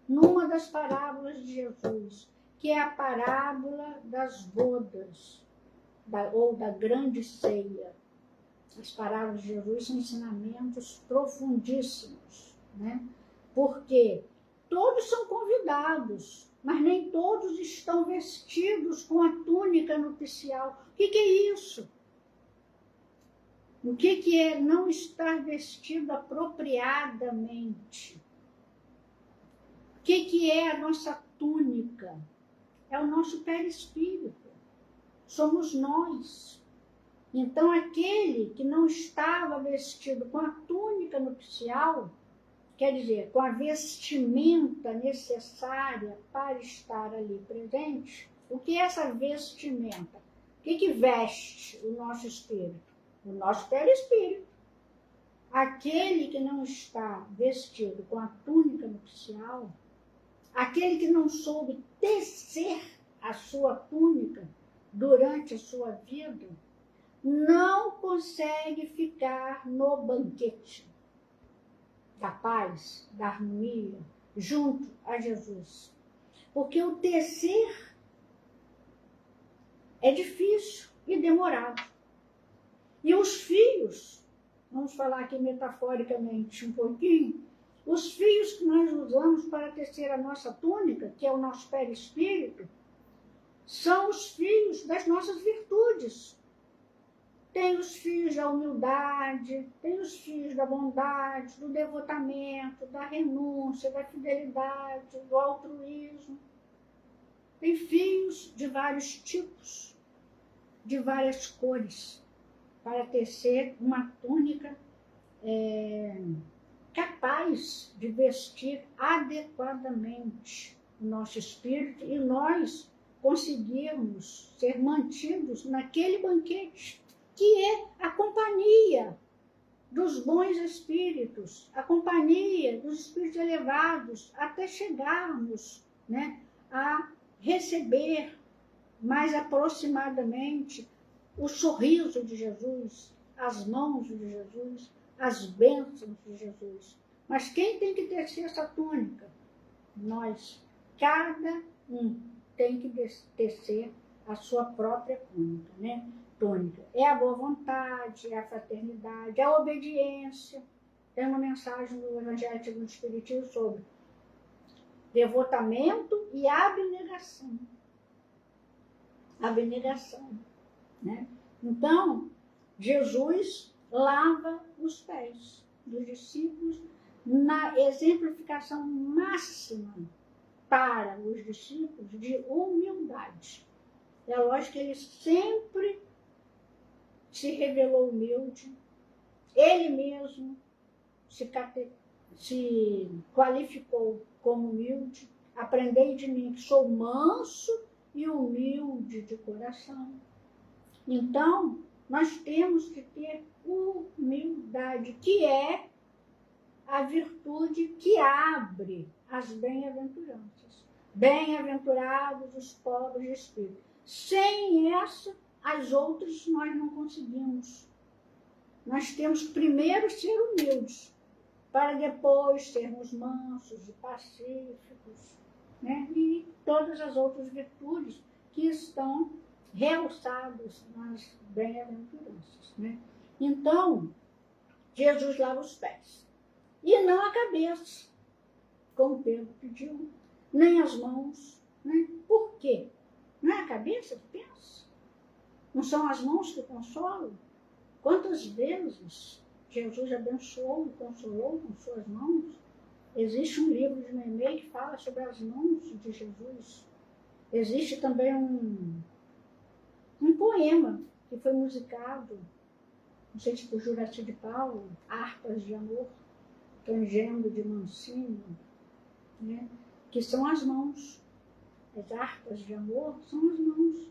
numa das parábolas de Jesus, que é a parábola das bodas, ou da grande ceia. As parábolas de Jesus são ensinamentos profundíssimos, né? Porque todos são convidados, mas nem todos estão vestidos com a túnica nupcial. O que é isso? O que é não estar vestido apropriadamente? O que é a nossa túnica? É o nosso perispírito. Somos nós. Então, aquele que não estava vestido com a túnica nupcial, quer dizer, com a vestimenta necessária para estar ali presente, o que é essa vestimenta? O que veste o nosso espírito? O nosso perispírito. Aquele que não está vestido com a túnica nupcial, aquele que não soube tecer a sua túnica durante a sua vida, não consegue ficar no banquete da paz, da harmonia, junto a Jesus. Porque o tecer é difícil e demorado. E os fios, vamos falar aqui metaforicamente um pouquinho, os fios que nós usamos para tecer a nossa túnica, que é o nosso perispírito, são os fios das nossas virtudes. Tem os fios da humildade, tem os fios da bondade, do devotamento, da renúncia, da fidelidade, do altruísmo. Tem fios de vários tipos, de várias cores, para tecer uma túnica capaz de vestir adequadamente o nosso espírito e nós conseguirmos ser mantidos naquele banquete, que é a companhia dos bons espíritos, a companhia dos espíritos elevados, até chegarmos, né, a receber mais aproximadamente o sorriso de Jesus, as mãos de Jesus, as bênçãos de Jesus. Mas quem tem que tecer essa túnica? Nós. Cada um tem que tecer a sua própria túnica, né? Tônica. É a boa vontade, é a fraternidade, é a obediência. Tem uma mensagem do Evangelho segundo o Espiritismo sobre devotamento e abnegação. Abnegação, né? Então, Jesus lava os pés dos discípulos na exemplificação máxima para os discípulos de humildade. É lógico que ele sempre se revelou humilde, ele mesmo se qualificou como humilde. Aprendei de mim que sou manso e humilde de coração. Então, nós temos que ter humildade, que é a virtude que abre as bem-aventuranças. Bem-aventurados os pobres de espírito. Sem essa, as outras nós não conseguimos. Nós temos que primeiro ser humildes, para depois sermos mansos e pacíficos, né? E todas as outras virtudes que estão realçadas nas bem-aventuranças, né? Então, Jesus lava os pés. E não a cabeça, como Pedro pediu, nem as mãos, né? Por quê? Não é a cabeça que pensa? Não são as mãos que consolam? Quantas vezes Jesus abençoou e consolou com suas mãos? Existe um livro de Neemei que fala sobre as mãos de Jesus. Existe também um poema que foi musicado, não sei se por Juraci de Paulo, Harpas de Amor, Tangendo de Mansinho, né? Que são as mãos. As harpas de amor são as mãos.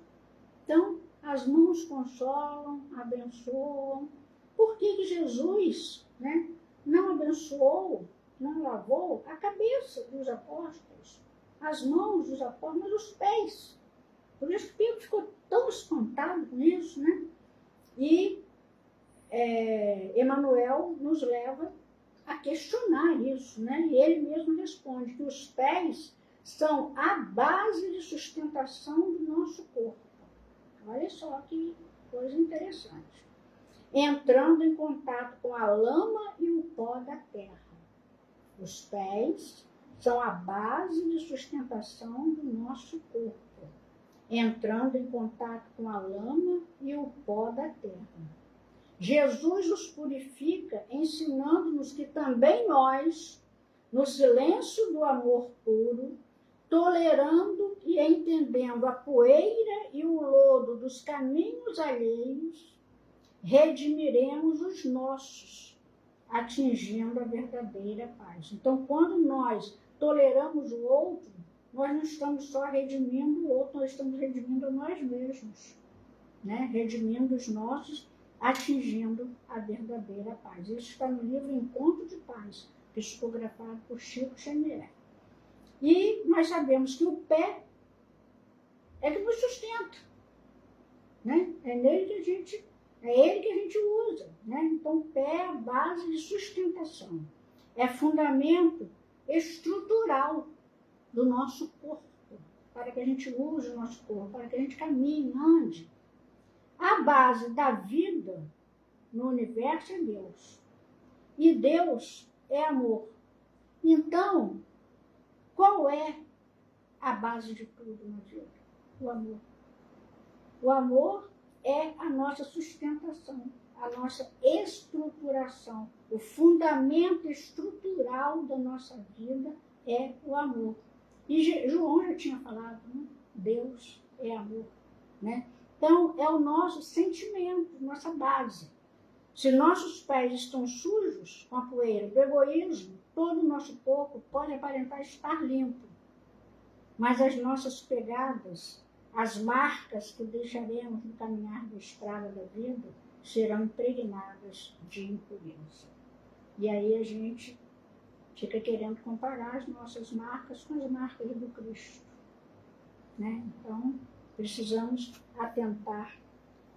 Então, as mãos consolam, abençoam. Por que Jesus, né, não abençoou, não lavou a cabeça dos apóstolos, as mãos dos apóstolos, mas os pés? Por isso que Pedro ficou tão espantado com isso, né? E Emmanuel nos leva a questionar isso, né? E ele mesmo responde que os pés são a base de sustentação do nosso corpo. Olha só que coisa interessante. Entrando em contato com a lama e o pó da terra. Os pés são a base de sustentação do nosso corpo. Entrando em contato com a lama e o pó da terra. Jesus os purifica, ensinando-nos que também nós, no silêncio do amor puro, tolerando e entendendo a poeira e o lodo dos caminhos alheios, redimiremos os nossos, atingindo a verdadeira paz. Então, quando nós toleramos o outro, nós não estamos só redimindo o outro, nós estamos redimindo a nós mesmos, né? Redimindo os nossos, atingindo a verdadeira paz. Isso está no livro Encontro de Paz, psicografado por Chico Xavier. E nós sabemos que o pé é que nos sustenta, né? É ele que a gente usa, né? Então, o pé é a base de sustentação, é fundamento estrutural do nosso corpo, para que a gente use o nosso corpo, para que a gente caminhe, ande. A base da vida no universo é Deus. E Deus é amor. Então, qual é a base de tudo na vida? O amor. O amor é a nossa sustentação, a nossa estruturação. O fundamento estrutural da nossa vida é o amor. E João já tinha falado, né? Deus é amor, né? Então, é o nosso sentimento, nossa base. Se nossos pés estão sujos com a poeira do egoísmo, todo o nosso corpo pode aparentar estar limpo. Mas as nossas pegadas, as marcas que deixaremos no caminhar da estrada da vida, serão impregnadas de impureza. E aí a gente fica querendo comparar as nossas marcas com as marcas do Cristo, né? Então, precisamos atentar,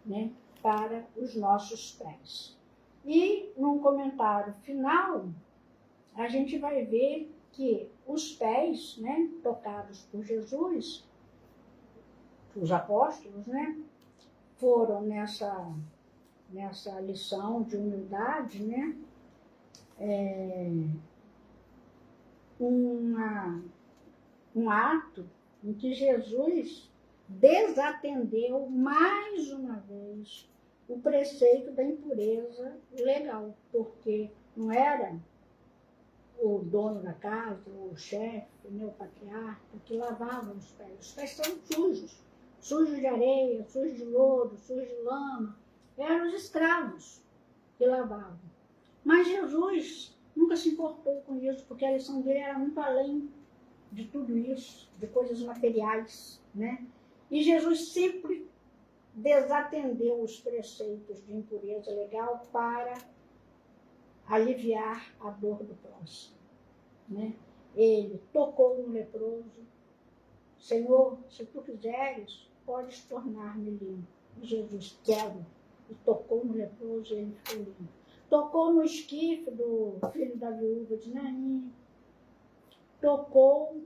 né, para os nossos pés. E, num comentário final, a gente vai ver que os pés, né, tocados por Jesus, os apóstolos, né, foram nessa lição de humildade, né, um ato em que Jesus desatendeu mais uma vez o preceito da impureza legal, porque não era o dono da casa, o chefe, o patriarca, que lavavam os pés. Os pés são sujos, sujos de areia, sujos de lodo, sujos de lama. Eram os escravos que lavavam. Mas Jesus nunca se importou com isso, porque a lição dele era muito além de tudo isso, de coisas materiais, né? E Jesus sempre desatendeu os preceitos de impureza legal para aliviar a dor do próximo, né? Ele tocou no leproso. Senhor, se tu quiseres, podes tornar-me limpo. E Jesus, quero. E tocou no leproso e ele ficou limpo. Tocou no esquife do filho da viúva de Naim. Tocou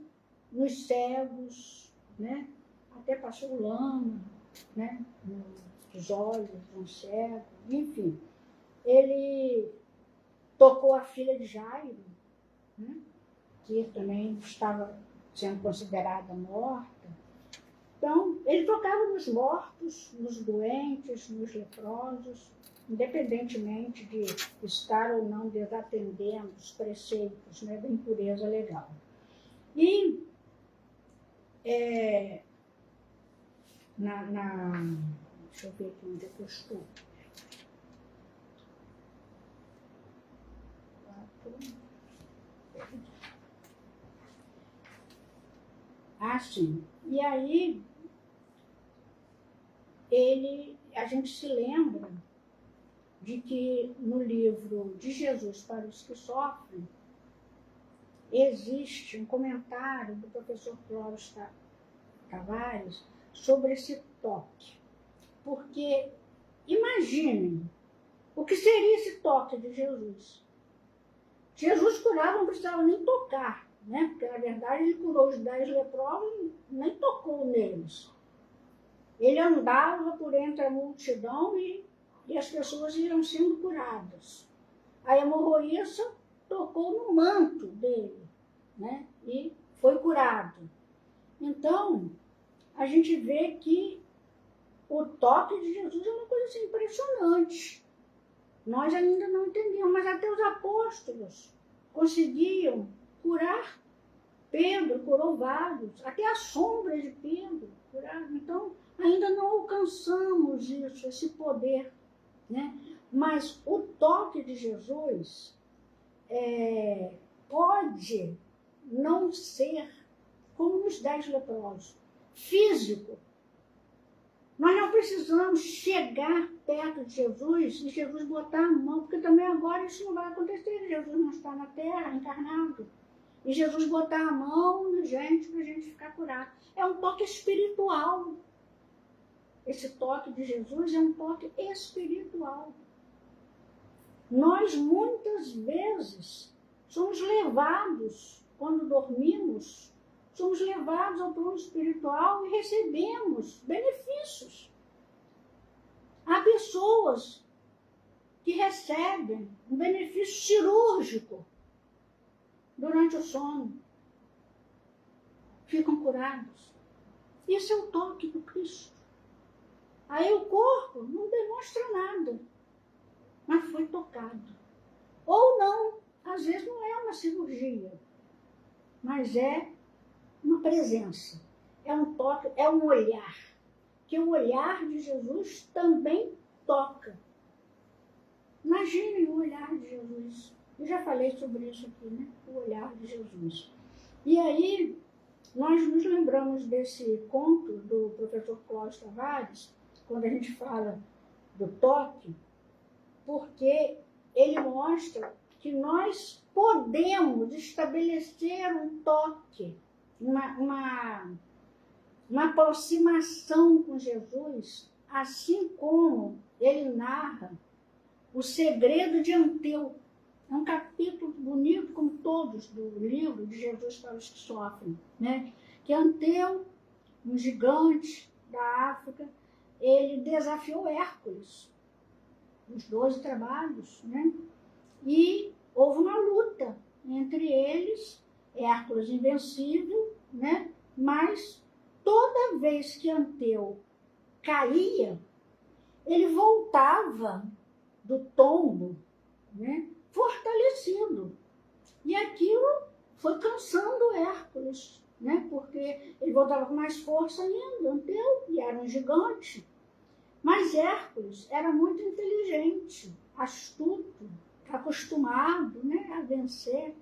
nos cegos, né? Até passou lama, né? Nos olhos de um cego, enfim. Ele tocou a filha de Jairo, né? Que também estava sendo considerada morta. Então, ele tocava nos mortos, nos doentes, nos leprosos, independentemente de estar ou não desatendendo os preceitos, né, da impureza legal. E deixa eu ver aqui onde eu estou. Sim. E aí, a gente se lembra de que no livro de Jesus para os que sofrem, existe um comentário do professor Clóvis Tavares sobre esse toque. Porque, imaginem, o que seria esse toque de Jesus? Jesus curava, não precisava nem tocar, né? Porque, na verdade, ele curou os 10 leprosos e nem tocou neles. Ele andava por entre a multidão e as pessoas iam sendo curadas. A hemorroíça tocou no manto dele, né? E foi curado. Então, a gente vê que o toque de Jesus é uma coisa assim, impressionante. Nós ainda não entendíamos, mas até os apóstolos conseguiam curar. Pedro curou vários, até a sombra de Pedro curaram. Então, ainda não alcançamos isso, esse poder, né? Mas o toque de Jesus pode não ser como os 10 leprosos, físico. Nós não precisamos chegar perto de Jesus e Jesus botar a mão, porque também agora isso não vai acontecer. Jesus não está na terra, encarnado. E Jesus botar a mão na gente para a gente ficar curado. É um toque espiritual. Esse toque de Jesus é um toque espiritual. Nós muitas vezes somos levados, quando dormimos, somos levados ao plano espiritual e recebemos benefícios. Há pessoas que recebem um benefício cirúrgico durante o sono. Ficam curados. Esse é o toque do Cristo. Aí o corpo não demonstra nada, mas foi tocado. Ou não, às vezes não é uma cirurgia, mas é uma presença, é um toque, é um olhar, que o olhar de Jesus também toca. Imaginem o olhar de Jesus. Eu já falei sobre isso aqui, né? O olhar de Jesus. E aí, nós nos lembramos desse conto do professor Clóvis Tavares, quando a gente fala do toque, porque ele mostra que nós podemos estabelecer um toque, uma aproximação com Jesus, assim como ele narra o segredo de Anteu. É um capítulo bonito, como todos do livro de Jesus para os que sofrem, né? Que Anteu, um gigante da África, ele desafiou Hércules, os 12 trabalhos, né? E houve uma luta entre eles, Hércules invencível, né? Mas toda vez que Anteu caía, ele voltava do tombo, né, fortalecido. E aquilo foi cansando Hércules, né, porque ele voltava com mais força ainda, Anteu, e era um gigante. Mas Hércules era muito inteligente, astuto, acostumado, né, a vencer.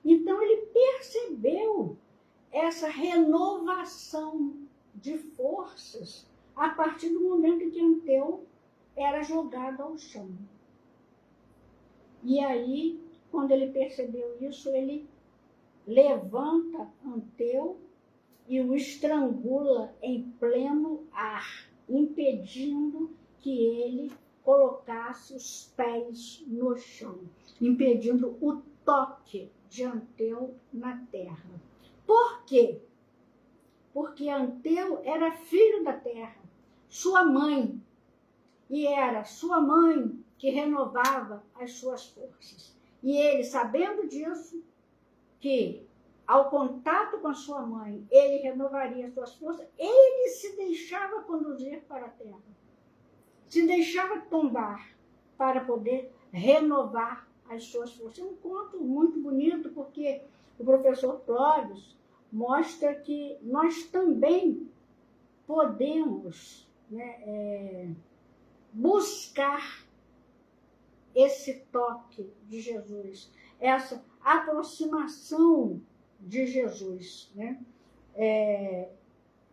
Então ele percebeu essa renovação de forças a partir do momento em que Anteu era jogado ao chão. E aí, quando ele percebeu isso, ele levanta Anteu e o estrangula em pleno ar, impedindo que ele colocasse os pés no chão, impedindo o toque de Anteu na terra. Por quê? Porque Anteu era filho da terra, sua mãe, e era sua mãe que renovava as suas forças. E ele, sabendo disso, que ao contato com a sua mãe, ele renovaria as suas forças, ele se deixava conduzir para a terra, se deixava tombar para poder renovar as suas forças. É um conto muito bonito, porque o professor Clóvis mostra que nós também podemos, né, buscar esse toque de Jesus, essa aproximação de Jesus, né?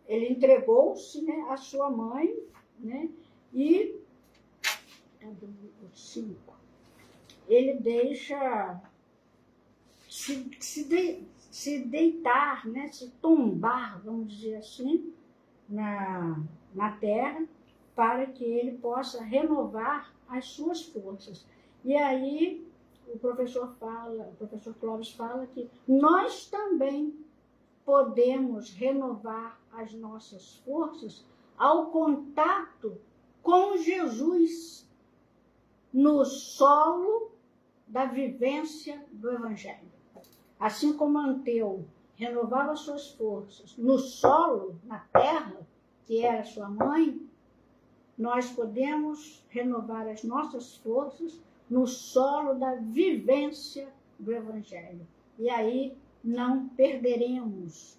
Ele entregou-se, né, à sua mãe, né, e ele deixa se deitar, né, se tombar, vamos dizer assim, na terra, para que ele possa renovar as suas forças. E aí o professor Clóvis fala que nós também podemos renovar as nossas forças ao contato com Jesus no solo da vivência do Evangelho. Assim como Anteu renovava suas forças no solo, na terra, que era sua mãe, nós podemos renovar as nossas forças no solo da vivência do Evangelho. E aí não perderemos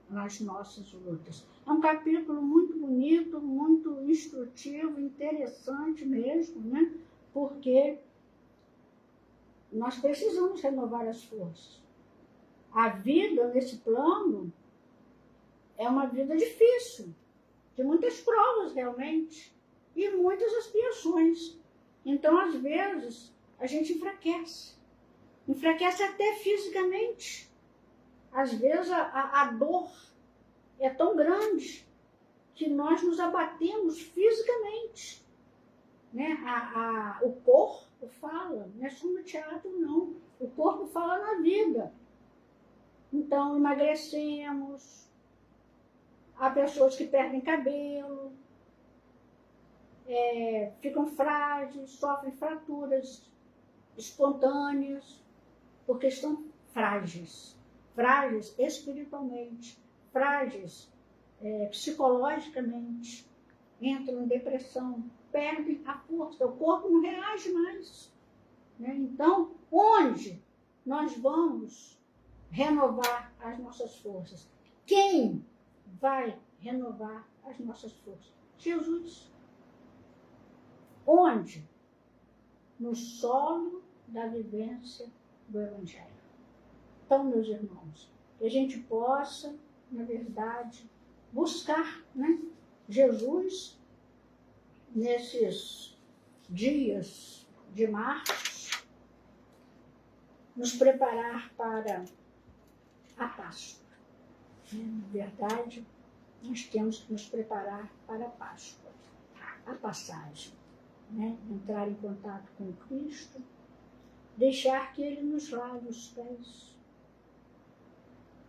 as nossas lutas. É um capítulo muito bonito, muito instrutivo, interessante mesmo, né? Porque nós precisamos renovar as forças. A vida nesse plano é uma vida difícil, de muitas provas realmente, e muitas expiações. Então, às vezes, a gente enfraquece até fisicamente. Às vezes, a dor é tão grande que nós nos abatemos fisicamente. Né? O corpo fala, não é só no teatro, não. O corpo fala na vida. Então, emagrecemos, há pessoas que perdem cabelo, ficam frágeis, sofrem fraturas espontâneas, porque estão frágeis espiritualmente, frágeis psicologicamente, entram em depressão, perdem a força, o corpo não reage mais. Né? Então, onde nós vamos renovar as nossas forças? Quem vai renovar as nossas forças? Jesus. Onde? No solo da vivência do Evangelho. Então, meus irmãos, que a gente possa, na verdade, buscar, né, Jesus nesses dias de março, nos preparar para a Páscoa. Na verdade, nós temos que nos preparar para a Páscoa, a passagem. Né? Entrar em contato com Cristo, deixar que Ele nos lave os pés,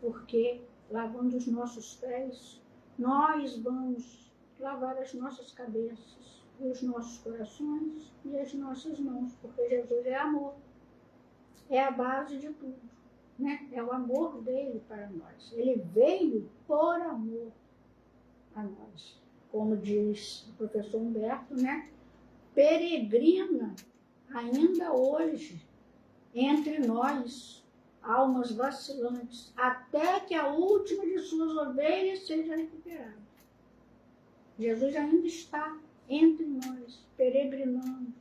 porque lavando os nossos pés, nós vamos lavar as nossas cabeças, os nossos corações e as nossas mãos, porque Jesus é amor, é a base de tudo, né? É o amor dele para nós. Ele veio por amor a nós. como diz o professor Humberto, né? Peregrina ainda hoje entre nós, almas vacilantes, até que a última de suas ovelhas seja recuperada. Jesus ainda está entre nós, peregrinando,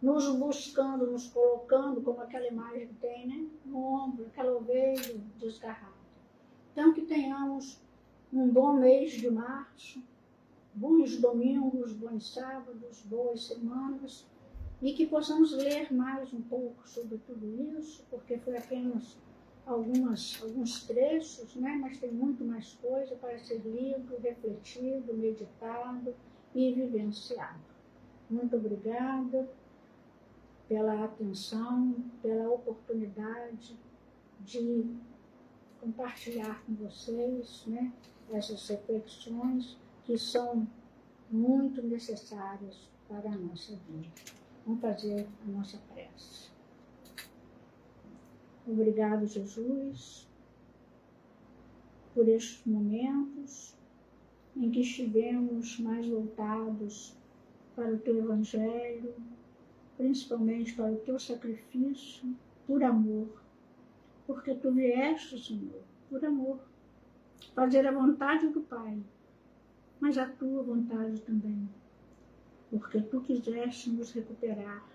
nos buscando, nos colocando, como aquela imagem que tem, né? No ombro, aquela ovelha desgarrada. Então, que tenhamos um bom mês de março, bons domingos, bons sábados, boas semanas, e que possamos ler mais um pouco sobre tudo isso, porque foi apenas alguns trechos, né? Mas tem muito mais coisa para ser lido, refletido, meditado e vivenciado. Muito obrigada pela atenção, pela oportunidade de compartilhar com vocês, né, essas reflexões que são muito necessárias para a nossa vida. Vamos fazer a nossa prece. Obrigado, Jesus, por estes momentos em que estivemos mais voltados para o Teu Evangelho, principalmente para o Teu sacrifício, por amor, porque Tu vieste, Senhor, por amor, fazer a vontade do Pai, mas a Tua vontade também, porque Tu quiseste nos recuperar,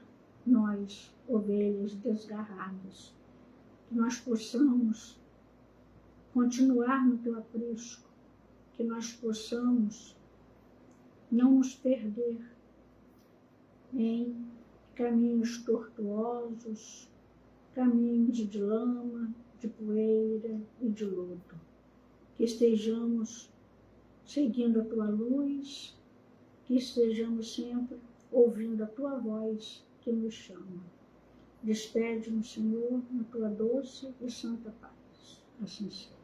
nós, ovelhas desgarradas, que nós possamos continuar no Teu aprisco, que nós possamos não nos perder em caminhos tortuosos, caminhos de lama, de poeira e de lodo. Que estejamos seguindo a Tua luz, que estejamos sempre ouvindo a Tua voz que nos chama. Despede-nos, Senhor, na Tua doce e santa paz. Assim seja.